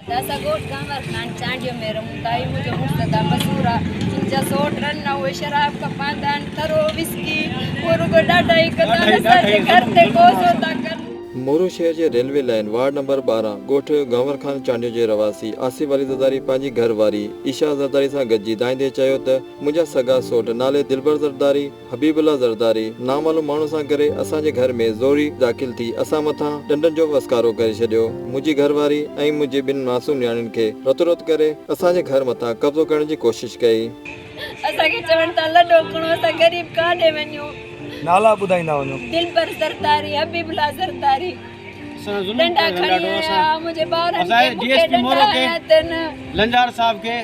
दासा गोट गांवर खान चांडियो में रमुताई मुझे मुस्तदा मसूरा इंजा सोट रन्ना हुए शराब का पादान करो विस्की और को डाडाई कदा साजे करते को सोता कर मोरो शहर जे रेलवे लाइन वार्ड नंबर 12 गोठ गांवर खान चांडियो जे रवासी आसिफ वाली ज़रदारी पंहिंजी घरवारी ईशा ज़रदारी सां गॾिजी दाईंदे चयो त मुंहिंजा सगा सोट नाले दिलबर ज़रदारी हबीबुल्ला ज़रदारी नामालूम माण्हू सां करे असांजे घर में ज़ोरी दाख़िल थी असां मथां डंडनि जो वसकारो करे छॾियो मुंहिंजी घरवारी ऐं मुंहिंजे ॿिनि मासूम नियाणियुनि खे रतो रत करे असांजे घर मथां कब्ज़ो करण जी कोशिशि कई असांखे चवनि था लॾो खणो असां ग़रीब काॾे वञूं नाला ॿुधाईंदा वञो दिलबर ज़रदारी हबीबुल्ला ज़रदारी डंडा खणी आया मुंहिंजे ॿारनि खे मूंखे डंडा हया अथनि लंजार साहब के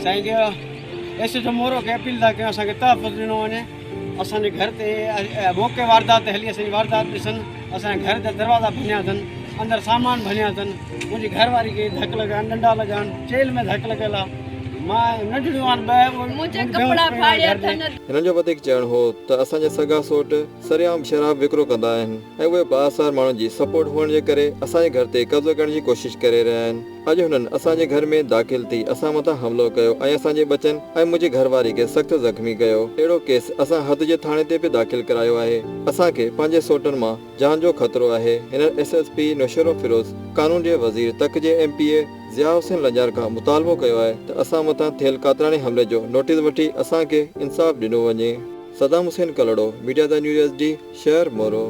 साईं के ऐसे जो मोरो के अपील था कयूं असांखे तहफ़ुज़ ॾिनो वञे असांजे घर ते मौक़े वारदात हली असांजी वारदात ॾिसनि असांजे घर जा दरवाज़ा भञिया अथनि अंदरि सामान भञिया अथनि मुंहिंजी घरवारी खे धक लॻाइनि डंडा लॻाइनि जेल में धक लॻियल आहे हिननि जो वधीक चवणु हो त असांजा सगा सोट सरियाम शराब विकिरो कंदा आहिनि ऐं उहे बाअसार माण्हुनि जी सपोर्ट हुअण जे करे असांजे घर ते कब्ज़ो करण जी कोशिशि करे रहिया आहिनि अॼु हुननि असांजे घर में दाख़िल थी असां मथां हमिलो कयो ऐं असांजे बचनि ऐं मुंहिंजी घरवारी खे सख़्तु ज़ख़्मी कयो अहिड़ो केस असां हद जे थाणे ते बि दाख़िल करायो आहे असांखे पंहिंजे सोटनि मां जान जो ख़तरो आहे हिन SSP नौशरो फिरोज़ कानून जे वज़ीर तक जे MPA ज़िया हुसैन लंजार खां मुतालबो कयो आहे त असां मथां थियल कातराणी हमले जो नोटिस वठी असांखे इंसाफ़ ॾिनो वञे सदाम हुसैन कलड़ो मीडियाज़ा न्यूज़ SD शहर मोरो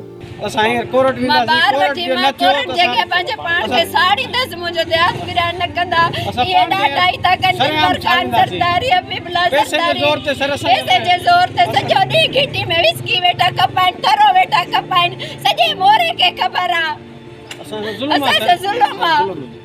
असां कोर्ट जगह पंहिंजे पाण खे साड़ी दस मुंहिंजो ध्यानु विरान न कंदा ये ॾाढाई था कनि दिलबर खान ज़रदारी हबीबुल्ला ज़रदारी पैसे जे ज़ोर ते सॼो ॾींहुं घिटी में विस्की वेठा कपाइनि तरो वेठा कपाइनि सॼे मोरे खे ख़बर आहे असां ज़ुल्म आहे